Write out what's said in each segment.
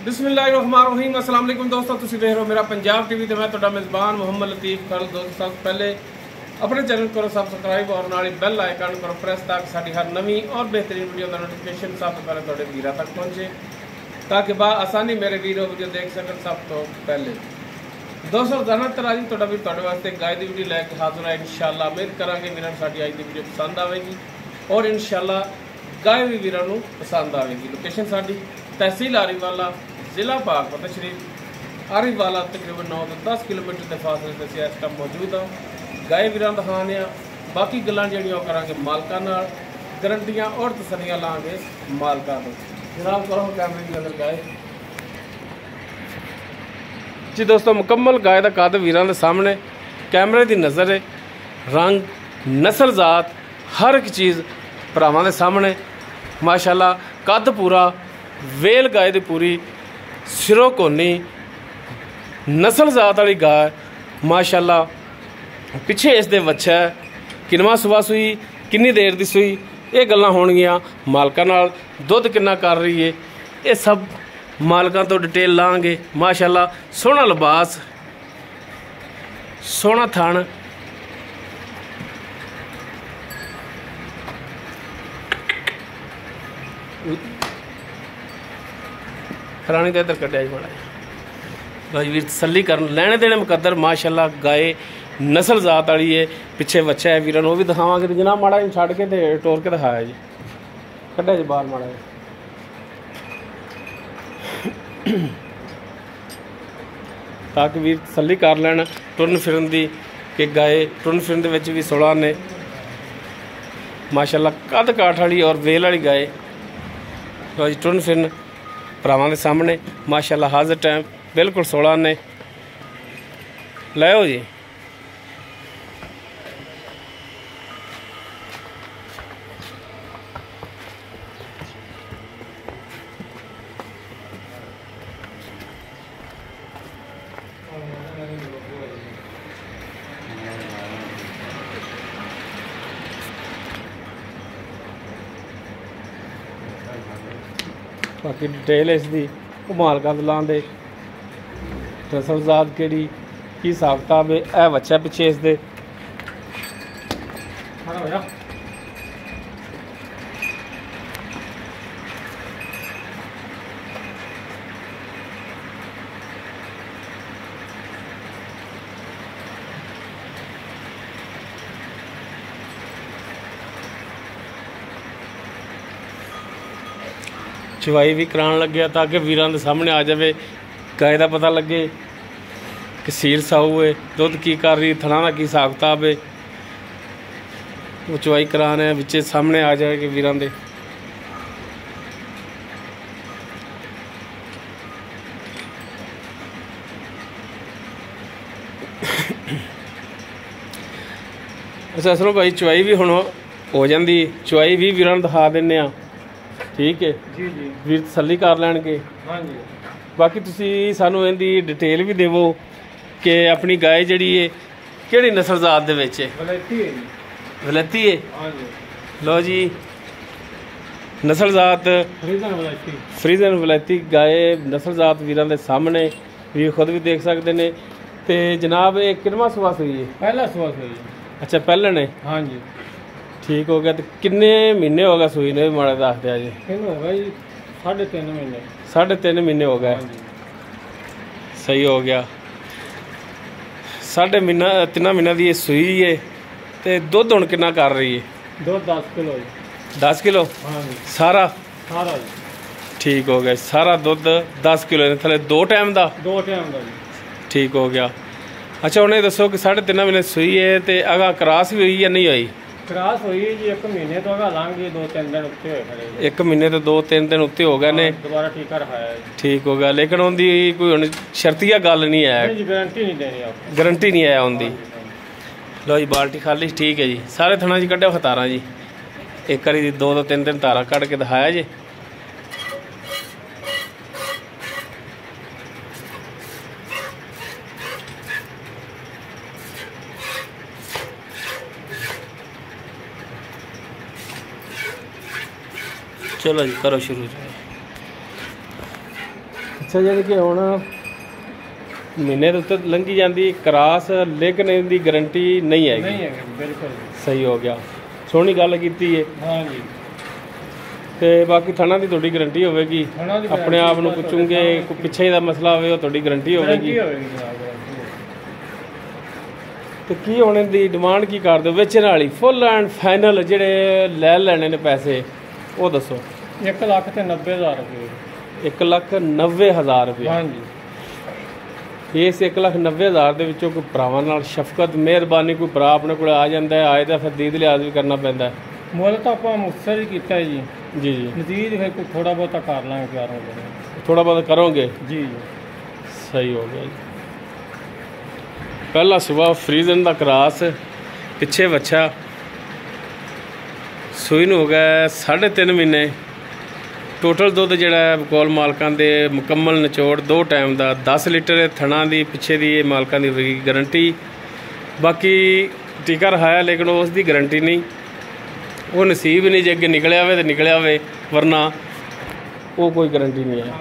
बिस्मिल्लाहिर्रहमानिर्रहीम अस्सलाम वालेकुम दोस्तों, तुसीं देख रहे हो मेरा पंजाब टीवी तो मैं तुहाडा मेज़बान मोहम्मद लतीफ़। कल दोस्तों सब पहले अपने चैनल करो सब्सक्राइब और नाल बैल आइकन करो प्रेस ताकि साडी हर नवी और बेहतरीन वीडियो का नोटिफिकेशन सब तो पहले तुहाडे वीरां तक पहुँचे ताकि आसानी मेरे वीडियो देख सकन सब तो पहले। दोस्तों रोजाना तरह जी तुहाडा भी तुहाडे वास्ते गाय की वीडियो लैके हाजिर है। इंशाअल्लाह उम्मीद करांगे वीरां नूं साडी अज की वीडियो पसंद आएगी और इंशाअल्लाह गाय भी वीरां नूं पसंद आएगी। लोकेशन साडी तहसील आरीवाला, जिला पाकपत शरीफ आरीवाला, तकरीबन 9 तो 10 किलोमीटर के फासले से इस टाइम मौजूद हाँ। गाय वीरां दिखाने बाकी गल्लां जिहड़ियां करांगे मालकां नाल, गारंटियां और तसल्लियां लांगे मालकां तो। जनाब करो कैमरे की नज़र गाय जी। दोस्तों मुकम्मल गाय का कद वीरां दे सामने कैमरे की नज़र है। रंग, नस्ल, जात हर एक चीज़ भरावां दे सामने माशाअल्लाह। कद पूरा, वेल गाय दी पूरी, सिरों कोनी, नस्ल जात वाली गाय माशाअल्लाह। पिछे इस दे बच्चा है, किनवा सुबह सुई, किन्नी देर दी सुई, ये गल्लां होणगियां मालकां नाल। दुध किन्ना कर रही है ये सब मालकां तो डिटेल लांगे माशाअल्लाह। सोहना लिबास, सोहना थण, खरानी तो इधर कटिया माड़ा भाई वीर तसल्ली कर लैने देने मुकद्दर माशाअल्लाह। गाय नस्ल जात वाली है, पिछे बच्चा है वीरां नूं भी दिखावांगे। तो जनाब माड़ा इन छड़ के ते टोर के दिखाया जी, कटिया जी बाहर माड़ा ताकि वीर तसल्ली कर लैन टुरन फिरन दी कि गाय टुरन फिरन दे विच भी 16 ने माशाअल्लाह। कद काठ वाली और वेल वाली गाय टुरन फिरन भरावां दे सामने माशाअल्लाह। हाजिर टाइम बिल्कुल 16 ने लाओ जी। बाकी डिटेल इसकी मालका लाने नस्ल जात केड़ी की हिसाब किताब है। यह बच्चा पिछे इस दे चवाई भी कराने लगे ताकि वीरां दे सामने आ जाए, गाय का पता लगे कि सील साऊ है, दुध की कर रही, थना का की हिसाब किताब है। वो चवाई कराने बिच्चे सामने आ जाए कि वीरां दे। अच्छा असलों भाई चवाई भी हुण हो जाती, चवाई भी वीरां नूं दिखा दिंदे आ। ठीक है जी जी, वीर तसल्ली कर लैणगे। हाँ जी। बाकी तुसी सानू इहदी डिटेल भी देवो कि अपनी गाय जिहड़ी है किहड़ी नस्ल जात दे विच है। वलैती है जी। वलैती है। हाँ जी। लो जी नस्ल जात फ्रीजन वलैती, फ्रीजन वलैती गाय नस्ल जात वीरां दे सामने वीर खुद भी देख सकते हैं। तो जनाब ये किनवा सुबह सुई है? पहला सुबह सुई है। अच्छा पहले ने। हाँ जी ठीक हो गया। तो किन्ने महीने हो गए सुई ने माड़ा दस दिया जी? हो गए 3.5 महीने। 3.5 महीने हो गए। सही हो गया। 3.5 महीने की सुई है। तो दुध हुण कितना कर रही है? दुध 10 किलो। 10 किलो? हाँ जी। सारा सारा जी। ठीक हो गया। सारा दुध 10 किलो थले 2 टाइम का? 2 टाइम का जी। ठीक हो गया। अच्छा उन्हें दसो कि 3.5 महीने सुई है तो अगा क्रॉस भी हुई या नहीं हुई? क्रॉस हुई जी 1 महीने तो अगा लंघ गई, 2-3 दिन उत्ते होए। 1 महीने तो 2-3 दिन उत्ते हो गए ने। दोबारा टीका रखाया। ठीक हो गया। लेकिन उनकी कोई हुण शर्तिया गल नहीं है, गारंटी नहीं देनी, गारंटी नहीं है उनकी। लो जी बाल्टी खाली। ठीक है जी। सारे थणा जी कढ़िया तारा जी, एक बारी 2-3 दिन तारा कढ़ के दिखाया जी। चलो जी करो शुरू। ਅੱਛਾ ਜਾਣੀ ਕਿ ਹੁਣ ਮਹੀਨੇ ਦੇ ਉੱਤੇ ਲੰਘੀ ਜਾਂਦੀ ਕਰਾਸ, ਲੇਕਿਨ ਇਹਦੀ ਗਾਰੰਟੀ ਨਹੀਂ ਹੈਗੀ। ਨਹੀਂ ਹੈਗੀ, ਬਿਲਕੁਲ ਸਹੀ ਹੋ ਗਿਆ। ਸੋਹਣੀ ਗੱਲ ਕੀਤੀ ਹੈ। ਹਾਂਜੀ। ਤੇ ਬਾਕੀ ਥਣਾ ਦੀ ਤੁਹਾਡੀ ਗਾਰੰਟੀ ਹੋਵੇਗੀ। ਆਪਣੇ ਆਪ ਨੂੰ ਪੁੱਛੂਗੇ ਕੋਈ ਪਿੱਛੇ ਦਾ ਮਸਲਾ ਹੋਵੇ ਉਹ ਤੁਹਾਡੀ ਗਾਰੰਟੀ ਹੋਵੇਗੀ। ਤੇ ਕੀ ਹੁਣ ਇਹਦੀ ਡਿਮਾਂਡ ਕੀ ਕਰਦੇ ਹੋ ਵੇਚਣ ਵਾਲੀ? ਫੁੱਲ ਐਂਡ ਫਾਈਨਲ ਜਿਹੜੇ ਲੈ ਲੈਣੇ ਨੇ ਪੈਸੇ ਉਹ ਦੱਸੋ। 1,90,000 ਰੁਪਏ। 1,90,000 ਰੁਪਏ। ਹਾਂਜੀ। ਇਸ 1,90,000 ਦੇ ਵਿੱਚੋਂ ਕੋਈ ਭਰਾਵਾਂ ਨਾਲ ਸ਼ਫਕਤ ਮਿਹਰਬਾਨੀ, ਕੋਈ ਭਰਾ ਆਪਣੇ ਕੋਲ ਆ ਜਾਂਦਾ ਹੈ, ਆਏ ਤਾਂ ਫਿਰ ਦੀਦ ਲਿਹਾਜ਼ ਵੀ ਕਰਨਾ ਪੈਂਦਾ। ਮੁੱਲ ਤਾਂ ਆਪਾਂ ਮੁਕਤਸਰ ਹੀ ਕੀਤਾ ਜੀ। ਜੀ ਜੀ। ਮਜ਼ੀਦ ਫਿਰ ਕੋਈ ਥੋੜਾ ਬਹੁਤਾ ਕਰ ਲਾਂਗੇ, ਪਿਆਰ ਹੋ ਜਾਣਾ। ਥੋੜਾ ਬਹੁਤ ਕਰੋਗੇ? ਜੀ। ਸਹੀ ਹੋ ਗਿਆ ਜੀ। ਪਹਿਲਾ ਸੁਬਾ ਫਰੀਜ਼ਨ ਦਾ ਕਰਾਸ, ਪਿੱਛੇ ਵੱਛਾ, ਸੂਈ ਨੂੰ ਹੋ ਗਿਆ 3.5 ਮਹੀਨੇ। ਟੋਟਲ ਦੁੱਧ ਜਿਹੜਾ ਬਕੌਲ ਮਾਲਕਾਂ ਦੇ ਮੁਕੰਮਲ ਨਿਚੋੜ 2 ਟਾਈਮ ਦਾ 10 ਲੀਟਰ ਥਣਾ ਦੀ ਪਿੱਛੇ ਦੀ ਇਹ ਮਾਲਕਾਂ ਦੀ ਹੋਵੇਗੀ ਗਾਰੰਟੀ। ਬਾਕੀ ਟੀਕਾ ਰਹਾਇਆ ਲੇਕਿਨ ਉਸ ਦੀ ਗਾਰੰਟੀ ਨਹੀਂ, ਉਹ ਨਸੀਬ ਨਹੀਂ, ਜੇ ਅੱਗੇ ਨਿਕਲਿਆ ਹੋਵੇ ਤਾਂ ਨਿਕਲਿਆ ਹੋਵੇ, ਵਰਨਾ ਉਹ ਕੋਈ ਗਾਰੰਟੀ ਨਹੀਂ ਹੈ।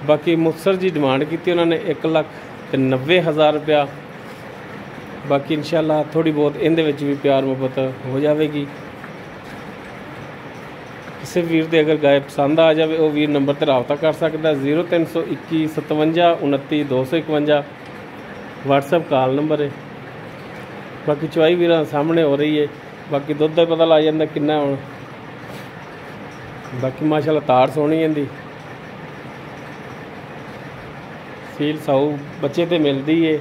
ਬਾਕੀ ਮੁਕਤਸਰ ਜੀ ਡਿਮਾਂਡ ਕੀਤੀ ਉਹਨਾਂ ਨੇ 1,90,000 ਰੁਪਇਆ। ਬਾਕੀ ਇਨਸ਼ਾਅੱਲਾ ਥੋੜ੍ਹੀ ਬਹੁਤ ਇਹਦੇ ਵਿੱਚ ਵੀ ਪਿਆਰ ਮੁਹੱਬਤ ਹੋ ਜਾਵੇਗੀ। ਕਿਸੇ ਵੀਰ ਦੇ ਅਗਰ ਗਾਇ ਪਸੰਦ ਆ ਜਾਵੇ ਉਹ ਵੀਰ ਨੰਬਰ 'ਤੇ ਰਾਬਤਾ ਕਰ ਸਕਦਾ। 0321 57 29 251 WhatsApp ਕਾਲ ਨੰਬਰ ਹੈ। ਬਾਕੀ ਚਵਾਈ ਵੀਰਾਂ ਸਾਹਮਣੇ ਹੋ ਰਹੀ ਹੈ। ਬਾਕੀ ਦੁੱਧ ਦਾ ਪਤਾ ਲੱਗ ਜਾਂਦਾ ਕਿੰਨਾ ਹੁਣ। ਬਾਕੀ ਮਾਸ਼ਾਅੱਲਾ ਤਾੜ ਸੋਹਣੀ ਇਹਦੀ, ਸੀਲ ਸਾਊ ਬੱਚੇ ਤੇ ਮਿਲਦੀ ਏ।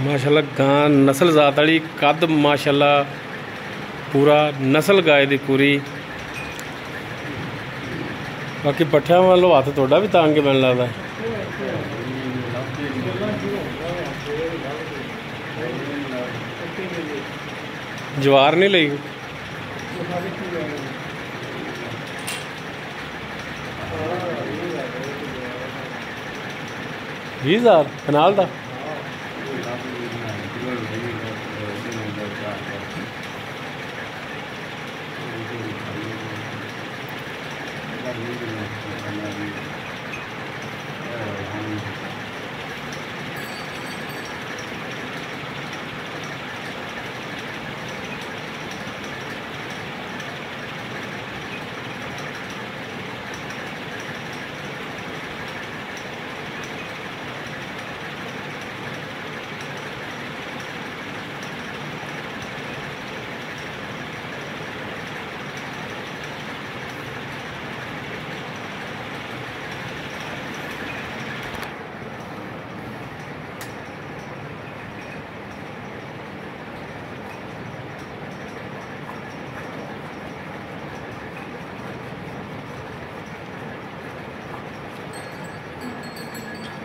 माशाल्लाह गां नस्ल जात वाली, कद माशाल्लाह पूरा नस्ल गाय दी पूरी। बाकी पट्ठियां वालों हथ थोड़ा भी तंग मैनूं लगदा। जवार नहीं लई 20,000 कनाल दा।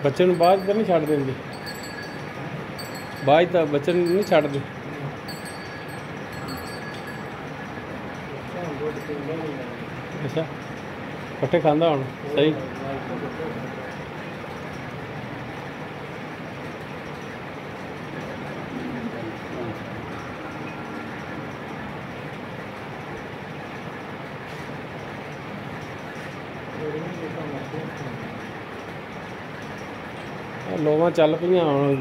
बच्चे बाद तो नहीं छड़ देंगे, बाद तो बच्चे नहीं छड़ते। अच्छा पट्ठे खांदा हुण सही। लोवां चल पईयां हुण,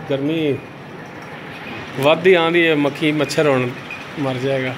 गर्मी वधदी आंदी है, मक्खी मच्छर हुण मर जाएगा।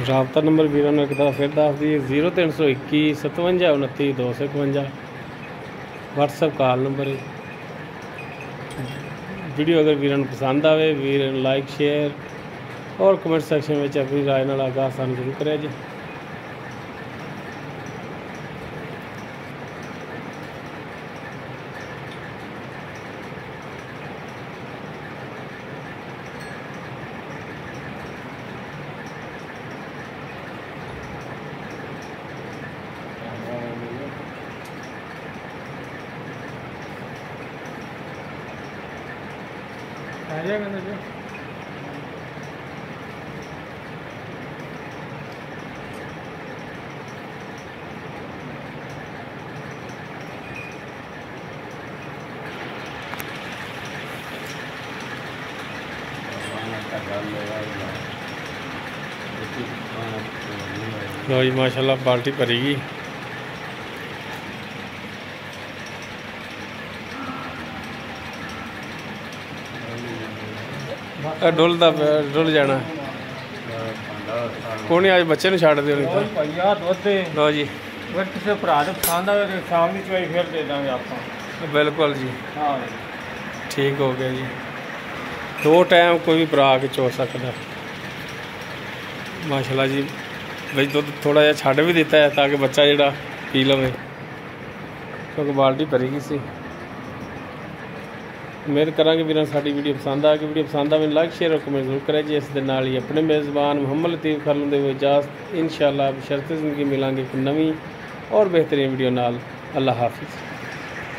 ਰਾਬਤਾ ਨੰਬਰ ਵੀਰਾਂ ਨੂੰ ਇੱਕ ਦਫਾ ਫਿਰ ਦੱਸ ਦਈਏ 0321 57 29 251 WhatsApp ਕਾਲ ਨੰਬਰ ਹੈ। ਵੀਡੀਓ ਅਗਰ ਵੀਰਾਂ ਨੂੰ ਪਸੰਦ ਆਵੇ ਵੀਰ ਲਾਈਕ ਸ਼ੇਅਰ और कमेंट सैक्शन में अपनी राय नाल आगाह सानू जरूर करिया जी। आ जाएगा ना जी। लो जी माशाल्लाह बाल्टी भरेगी। डुलदा डुल जाना कोई आज बच्चे ने छड़ दे। लो जी किसी भरा पसंद आए शाम की चवाई फिर दे देंगे आप। बिल्कुल जी ठीक हो गया जी। 2 टाइम कोई भी भरा के चो सकता माशाल्लाह जी। बई दुध थोड़ा जिहा छड्ड भी दिता है ताकि बच्चा जिहड़ा पी लवे क्योंकि बाल्टी भरी गई सी। उम्मीद करांगे वीरां साडी वीडियो पसंद आ गई। वीडियो पसंद आवे लाइक शेयर और कमेंट जरूर करें जी। इस दे नाल ही अपने मेज़बान मुहम्मद लतीफ़ खालू दे इजाज़त इंशाअल्लाह बशर्ते ज़िंदगी मिलांगे एक नवीं और बेहतरीन वीडियो नाल। अल्लाह हाफिज़।